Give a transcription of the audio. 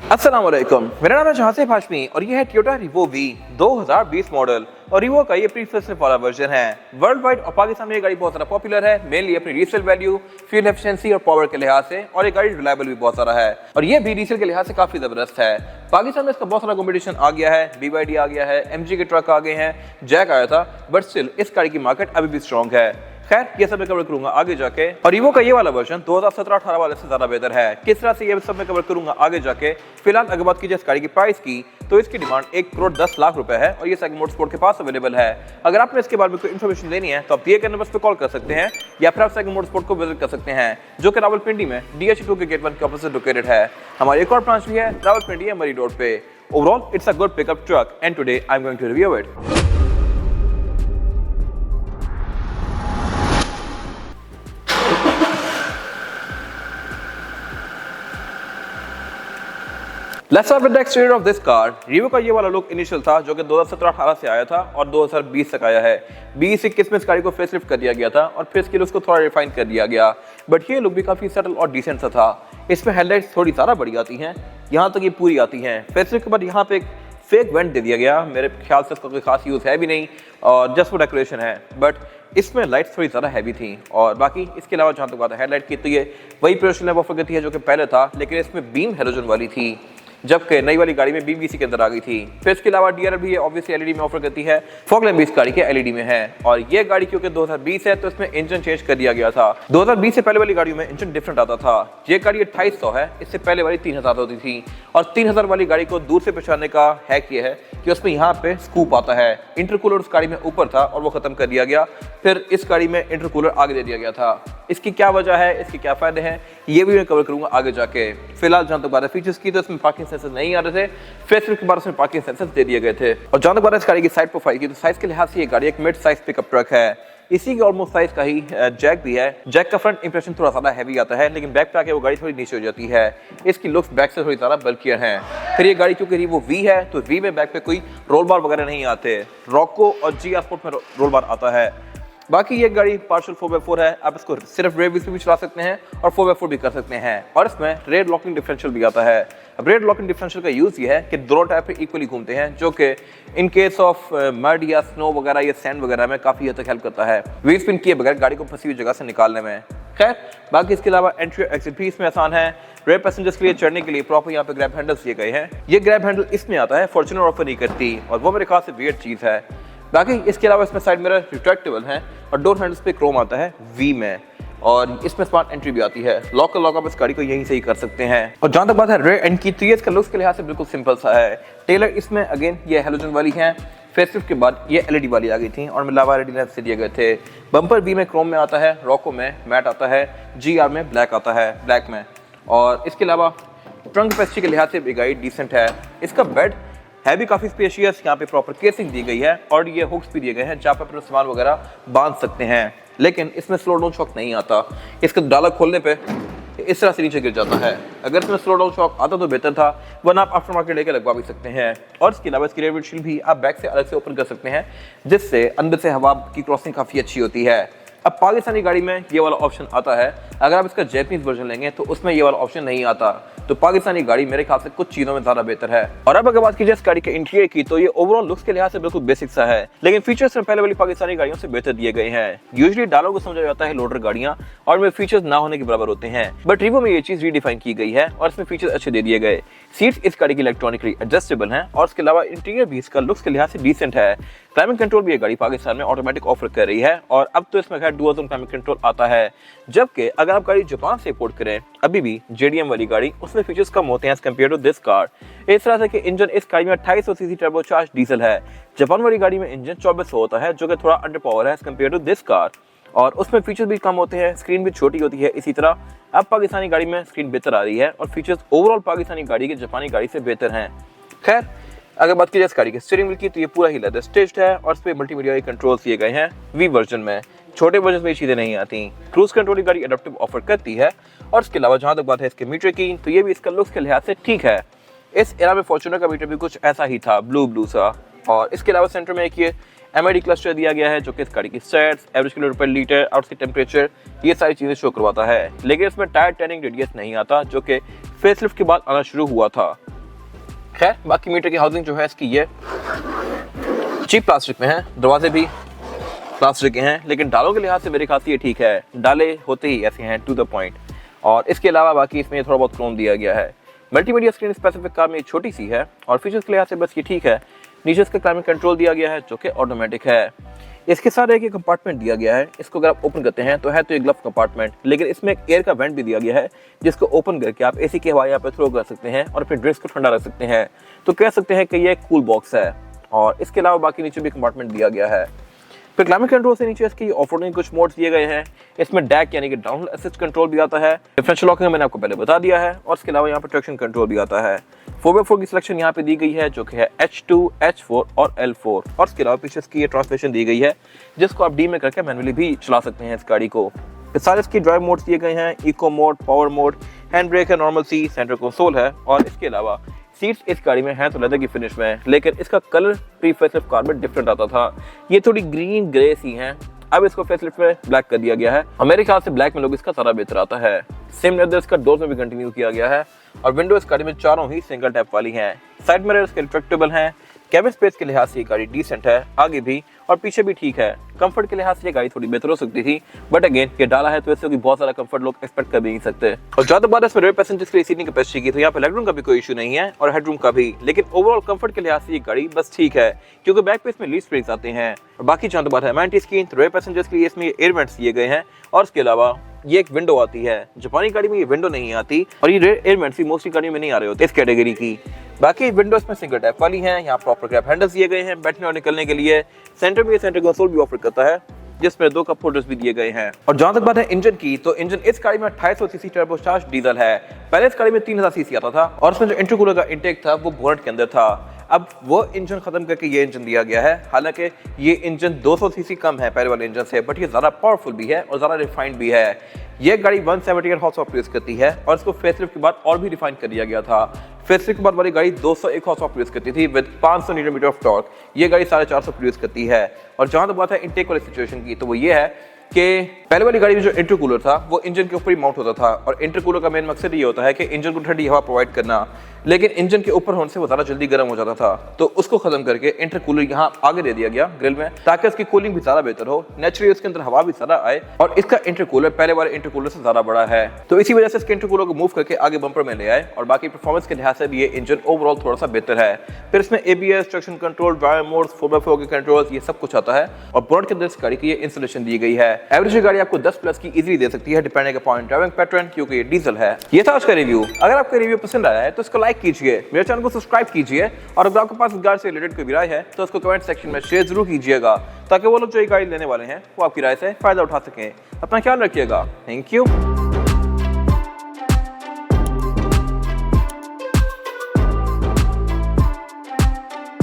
अस्सलामुअलैकुम, मेरा नाम है जहासिफ हाशमी और ये है टोयोटा रिवो वी 2020 मॉडल। और रिवो का ये प्री-फेसलिफ्ट वाला वर्जन है। वर्ल्ड वाइड और पाकिस्तान में ये गाड़ी बहुत ज़्यादा पॉपुलर है, मेनली अपनी रीसेल वैल्यू, फ्यूल एफिशिएंसी और पावर के लिहाज से। और ये गाड़ी रिलायबल भी बहुत सारा है और ये भी रीसेल के लिहाज से काफ़ी ज़बरदस्त है। पाकिस्तान में इसका बहुत सारा कॉम्पिटिशन आ गया है, BYD आ गया है, MG के ट्रक आ गए हैं, जैक आया था, बट स्टिल इस गाड़ी की मार्केट अभी भी स्ट्रॉन्ग है। खैर, ये सब मैं कवर करूंगा आगे जाके। और रिवो का ये वाला वर्जन 2017-18 वाले से ज्यादा बेहतर है। किस तरह से ये सब मैं कवर करूंगा आगे जाके। फिलहाल अगर बात कीजिए इस गाड़ी की प्राइस की, तो इसकी डिमांड 1,10,00,000 रुपए है और ये सेगमेंट मोटरस्पोर्ट के पास अवेलेबल है। अगर आपने इसके बारे में कोई इन्फॉर्मेशन लेनी है तो आप दिए गए नंबर पर कॉल कर सकते हैं या फिर आप सेगमेंट मोटरस्पोर्ट को विजिट कर सकते हैं, जो कि रावलपिंडी में DH2 के गेट 1 के ऑपोजिट लोकेटेड है। हमारी एक और ब्रांच भी है रावलपिंडी मरी रोड पे। Overall it's a good pickup truck and today I am going to review it. Let's start with the exterior of this car. Revo का ये वाला लुक इनिशियल था जो कि 2017-18 से आया था और 2020 तक आया है। 20-21 में इस गाड़ी को फेसलिफ्ट कर दिया गया था और फिर इसके लुक्स को थोड़ा रिफाइन कर दिया गया, बट ये लुक भी काफी सटल और डिसेंट सा था। इसमें हेडलाइट्स थोड़ी ज़्यादा बड़ी आती हैं, यहाँ तक ये पूरी आती हैं। फेसलिफ्ट के बाद यहाँ पे एक फेक वेंट दे दिया गया, मेरे ख्याल से इसका कोई खास यूज़ है भी नहीं और जस्ट वो डेकोरेशन है, बट इसमें लाइट्स थोड़ी ज़्यादा हैवी थी। और बाकी इसके अलावा जहाँ तक बात है हेडलाइट की, तो ये वही प्रोफेशनल ऑफर करती है जो कि पहले था, लेकिन इसमें बीम हेलोजन वाली थी, जबकि नई वाली गाड़ी में BBC के अंदर आ गई थी। फिर इसके अलावा DRL भी ऑब्वियसली LED में ऑफर करती है, फॉग लैम्प भी इस गाड़ी के LED में है। और ये गाड़ी क्योंकि 2020 है तो इसमें इंजन चेंज कर दिया गया था। 2020 से पहले वाली गाड़ियों में इंजन डिफरेंट आता था। ये गाड़ी 2800 है, इससे पहले वाली 3000 होती थी। और 3000 वाली गाड़ी को दूर से पहचानने का हैक ये है कि उसमें यहाँ पे स्कूप आता है। इंटरकूलर उस गाड़ी में ऊपर था और वो खत्म कर दिया गया, फिर इस गाड़ी में इंटरकूलर आगे दे दिया गया था। इसकी क्या वजह है, इसके क्या फायदे हैं, ये भी मैं कवर करूंगा आगे जाके। फिलहाल जहाँ तक बात है फीचर्स की, तो इसमें पार्किंग सेंसर नहीं आ रहे थे, फेसलिफ्ट के बाद इसमें पार्किंग सेंसर दे दिए गए थे। और जहाँ तक बात है इस गाड़ी की साइड प्रोफाइल की, तो साइज के लिहाज से ये गाड़ी एक मिड साइज पिकअप ट्रक है। इसी के ऑलमोस्ट साइज का ही जैक भी है। जैक का फ्रंट इंप्रेशन थोड़ा ज़्यादा हैवी आता है, लेकिन बैक पे आके वो गाड़ी थोड़ी नीचे हो जाती है। इसकी लुक्स बैक से थोड़ी ज़्यादा बल्कियर हैं। फिर ये गाड़ी क्योंकि रिवो वी है तो वी में बैक पे कोई रोल बार वगैरह नहीं आते। रॉको और GR स्पोर्ट में रोल बार आता है। बाकी ये गाड़ी पार्शल 4x4 है, आप इसको सिर्फ रेयर व्हील्स पे भी चला सकते हैं और 4x4 भी कर सकते हैं। और इसमें रेयर लॉकिंग डिफरेंशियल भी आता है। अब रेयर लॉकिंग डिफरेंशियल का यूज़ ये है कि दोनों टायर पे इक्वली घूमते हैं, जो कि इन केस ऑफ मड या स्नो वगैरह या सैंड वगैरह में काफ़ी हद तक हेल्प करता है, व्हील स्पिन किए बगैर गाड़ी को फंसी हुई जगह से निकालने में। खैर, बाकी इसके अलावा एंट्री और एग्जिट भी इसमें आसान है। रेयर पैसेंजर्स के लिए चढ़ने के लिए प्रॉपर यहाँ पे ग्रैब हैंडल्स दिए गए हैं। ये ग्रैब हैंडल इसमें आता है, फॉर्च्यूनर ऑफर नहीं करती और वो मेरे ख्याल से वियर्ड चीज़ है। बाकी इसके अलावा इसमें साइड मिरर रिट्रैक्टेबल है और डोर हैंडल्स पे क्रोम आता है वी में। और इसमें स्मार्ट एंट्री भी आती है, लॉक का लॉक आप इस गाड़ी को यहीं से ही कर सकते हैं। और जहाँ तक बात है रेयर एंड की, तो ये इसका लुक्स के लिहाज से बिल्कुल सिंपल सा है। टेलर इसमें अगेन ये हेलोजन वाली है, फेसलिफ्ट के बाद ये LED वाली आ गई थी और मिलावा LED लैंप से दिए गए थे। बम्पर वी में क्रोम में आता है, रॉको में मैट आता है, GR में ब्लैक आता है, ब्लैक में। और इसके अलावा ट्रंक कैपेसिटी के लिहाज से भी गाड़ी डिसेंट है। इसका बेड है भी काफ़ी स्पेशियस, यहाँ पे प्रॉपर केसिंग दी गई है और ये हुक्स भी दिए गए हैं जहाँ पे अपना सामान वगैरह बांध सकते हैं। लेकिन इसमें स्लो डाउन शॉक नहीं आता, इसका डाला खोलने पे इस तरह से नीचे गिर जाता है। अगर इसमें स्लो डाउन शॉक आता तो बेहतर था, वरना आप आफ्टर मार्केट लेकर लगवा भी सकते हैं। और इसके अलावा इसकी रेयर विंडशील्ड भी आप बैक से अलग से ओपन कर सकते हैं, जिससे अंदर से हवा की क्रॉसिंग काफ़ी अच्छी होती है। अब पाकिस्तानी गाड़ी में ये वाला ऑप्शन आता है, अगर आप इसका जैपनीज वर्जन लेंगे तो उसमें ये वाला ऑप्शन नहीं आता। तो पाकिस्तानी गाड़ी मेरे ख्याल से कुछ चीज़ों में ज़्यादा बेहतर है। और अब अगर बात कीजिए इस गाड़ी के इंटीरियर की, तो ये ओवरऑल लुक्स के लिहाज से बिल्कुल बेसिक सा है, लेकिन फीचर्स में पहले वाली पाकिस्तानी गाड़ियों से बेहतर दिए गए हैं। यूजुअली डालों को समझा जाता है लोडर गाड़ियाँ और में फीचर्स ना होने के बराबर होते हैं, बट रिवो में ये चीज़ रीडिफाइन की गई है और इसमें फीचर्स अच्छे दे दिए गए। सीट्स इस गाड़ी की इलेक्ट्रॉनिकली एडजस्टेबल हैं और इसके अलावा इंटीरियर भी इसका लुक्स के लिहाज से डिसेंट है। क्लाइमेट कंट्रोल भी ये गाड़ी पाकिस्तान में ऑटोमेटिक ऑफर कर रही है और अब तो इसमें खैर डुअल जोन क्लाइमेट कंट्रोल आता है। जबकि अगर आप गाड़ी जापान से इंपोर्ट करें, अभी भी JDM वाली गाड़ी, उसमें फीचर्स कम होते हैं as compare to this car. इस तरह से कि इंजन इस गाड़ी में 2800 सीसी टर्बोचार्ज डीजल है। जापान वाली गाड़ी में इंजन 2400 होता है, जो कि थोड़ा अंडर पावर है as compare to this car. और उसमें फीचर्स भी कम होते हैं, स्क्रीन भी छोटी होती है। इसी तरह अब पाकिस्तानी गाड़ी में स्क्रीन बेहतर आ रही है और फीचर्स ओवरऑल पाकिस्तानी गाड़ी के जापानी गाड़ी से बेहतर हैं। खैर, अगर बात की जाए इस गाड़ी के स्टीयरिंग व्हील की, तो ये पूरा ही लेदर स्टिच्ड है और इस पे मल्टीमीडिया के कंट्रोल्स दिए गए हैं वी वर्जन में। छोटे वर्जन में ये चीज़ें नहीं आती। क्रूज कंट्रोल की गाड़ी एडेप्टिव ऑफर करती है। और इसके अलावा जहाँ तक बात है इसके मीटर की, तो ये भी इसका लुक्स के लिहाज से ठीक है। इस एरा में फॉर्च्यूनर का मीटर भी कुछ ऐसा ही था, ब्लू सा। और इसके अलावा सेंटर में एक ये MID क्लस्टर दिया गया है, जो कि इस गाड़ी की स्टैट्स, एवरेज किलोमीटर पर लीटर, आउटसाइड टेम्परेचर, ये सारी चीज़ें शो करवाता है। लेकिन इसमें टायर टर्निंग रेडियस नहीं आता, जो कि फेसलिफ्ट के बाद आना शुरू हुआ था। खैर बाकी मीटर की हाउसिंग जो है इसकी ये चीप प्लास्टिक में है, दरवाजे भी प्लास्टिक के हैं, लेकिन डालों के लिहाज से मेरे ख्याल से ये ठीक है। डाले होते ही ऐसे हैं टू द पॉइंट, और इसके अलावा बाकी इसमें थोड़ा बहुत क्रोम दिया गया है। मल्टीमीडिया स्क्रीन स्पेसिफिक कार में छोटी सी है और फीचर्स के लिहाज से बस ये ठीक है। नीचे इसका क्लाइमेट कंट्रोल दिया गया है जो कि ऑटोमेटिक है। इसके साथ एक कंपार्टमेंट दिया गया है, इसको अगर आप ओपन करते हैं तो है तो एक ग्लव कंपार्टमेंट, लेकिन इसमें एक एयर का वेंट भी दिया गया है जिसको ओपन करके आप एसी की हवा यहाँ पे थ्रो कर सकते हैं और अपने ड्रिंक्स को ठंडा रख सकते हैं। तो कह सकते हैं कि ये एक कूल बॉक्स है। और इसके अलावा बाकी नीचे भी कंपार्टमेंट दिया गया है। फिर क्लाइमेट कंट्रोल से नीचे इसकी ऑफरोडिंग कुछ मोड्स दिए गए हैं। इसमें डैक यानी कि डाउन असिस्ट कंट्रोल भी आता है, डिफरेंशियल लॉकिंग मैंने आपको पहले बता दिया है, और इसके अलावा यहाँ पर ट्रैक्शन कंट्रोल भी आता है। 4x4 की सिलेक्शन यहाँ पे दी गई है जो कि है H2, H4 और L4, और इसके अलावा पीछे इसकी ये ट्रांसमिशन दी गई है जिसको आप डी में करके मैनुअली भी चला सकते हैं इस गाड़ी को। सारे इसकी ड्राइव मोड्स दिए गए हैं, eco mode, power mode, hand brake है, नॉर्मल सी, सेंटर कंसोल है, और इसके अलावा सीट्स इस गाड़ी में है तो लेदर की फिनिश में, लेकिन इसका कलर प्री फेसलिफ्ट कार में डिफरेंट आता था। ये थोड़ी ग्रीन ग्रे सी हैं, अब इसको फेसलिफ्ट में ब्लैक कर दिया गया है और मेरे ख्याल से ब्लैक में लोग इसका सारा बेहतर आता है। सेम लेदर इसका डोर में भी कंटिन्यू किया गया है, और विंडो इस गाड़ी में चारों ही सिंगल टैप वाली हैं। साइड मिरर इसके रिट्रैक्टेबल हैं। कैबिन स्पेस के लिहाज से ये गाड़ी डिसेंट है, आगे भी और पीछे भी ठीक है। कंफर्ट के लिहाज से ये गाड़ी थोड़ी बेहतर हो सकती थी, बट अगेन ये डाला है तो इससे भी बहुत सारा कंफर्ट लोग एक्सपेक्ट कर भी नहीं सकते। और ज्यादा बात इसमें रेयर पैसेंजर्स के लिए सीटिंग कैपेसिटी की, तो यहाँ पे लेगरूम का भी कोई इशू नहीं है और हेडरूम का भी, लेकिन ओवरऑल कंफर्ट के लिहाज से ये गाड़ी बस ठीक है, क्योंकि बैक पे इसमें लीड स्प्रिंग्स आते हैं। और बाकी जहाँ बात है एमेनिटीज की, तो रेयर पैसेंजर्स के लिए इसमें एयर वेंट्स दिए गए हैं, और इसके अलावा ये एक विंडो आती है। जापानी गाड़ी में ये विंडो नहीं आती, और ये एयर वेंट्स भी मोस्टली गाड़ी में नहीं आ रहे होते इस कैटेगरी की। बाकी विंडोज में सिंगल टैप वाली हैं, यहाँ प्रॉपर ग्रैब हैंडल्स दिए गए हैं बैठने और निकलने के लिए। सेंटर में सेंटर कंसोल भी ऑफर करता है जिसमें 2 कप होल्डर्स भी दिए गए हैं। और जहां तक बात है इंजन की, तो इंजन इस गाड़ी में 2800 सीसी टर्बोचार्ज डीजल है। पहले इस गाड़ी में 3000 सीसी आता था, और इसमें जो इंटरकूलर का इंटेक था वो बोनट के अंदर था। अब वो इंजन खत्म करके ये इंजन दिया गया है। हालांकि ये इंजन 200 सीसी कम है पहले वाले इंजन से, बट ये ज्यादा पावरफुल भी है और ज्यादा रिफाइंड भी है। ये गाड़ी 178 हॉर्स पावर प्रोड्यूस करती है, और इसको फेसलिफ्ट के बाद और भी रिफाइन कर दिया गया था। फेसलिफ्ट के बाद वाली गाड़ी 201 हॉर्स पावर प्रोड्यूस करती थी with 500 newton metre of torque. ये गाड़ी 450 प्रोड्यूस करती है। और जहां तक बात है इंटेक वाली सिचुएशन की, तो वो ये है कि पहले वाली गाड़ी में जो इंटरकूलर था वो इंजन के ऊपर ही माउंट होता था, और इंटरकूलर का मेन मकसद ये होता है कि इंजन को ठंडी हवा प्रोवाइड करना, लेकिन इंजन के ऊपर होने से वो ज़्यादा जल्दी गर्म हो जाता था। तो उसको खत्म करके इंटरकूलर यहाँ आगे दे दिया गया ग्रिल में, ताकि उसकी कूलिंग भी ज़्यादा बेहतर हो, नेचुरली उसके अंदर हवा भी ज़्यादा आए, और इसका इंटरकूलर पहले वाले इंटरकूलर से ज़्यादा बड़ा है। तो इसी वजह से इसके इंटरकूलर को मूव करके आगे बम्पर में ले आए, और बाकी परफॉर्मेंस के लिहाज से भी ये इंजन ओवरऑल थोड़ा सा बेहतर है। फिर इसमें ABS, traction control, drive modes, 4x4 के कंट्रोल्स, ये सब कुछ आता है, और बोनट के अंदर इस गाड़ी की ये इंस्टॉलेशन दी गई है। एवरेज गाड़ी आपको 10+ की इजीली दे सकती है डिपेंडिंग अपॉन ड्राइविंग पैटर्न, क्योंकि ये डीजल है। ये था आज का रिव्यू। अगर आपका रिव्यू पसंद आया है तो इसको लाइक कीजिए, मेरे चैनल को सब्सक्राइब कीजिए, और अगर आपके पास इस गाड़ी से रिलेटेड कोई भी राय है तो उसको कमेंट सेक्शन में शेयर जरूर कीजिएगा, ताकि वो लोग जो ये गाड़ी लेने वाले हैं वो आपकी राय से फायदा उठा सकें। अपना ख्याल रखिएगा। Thank you.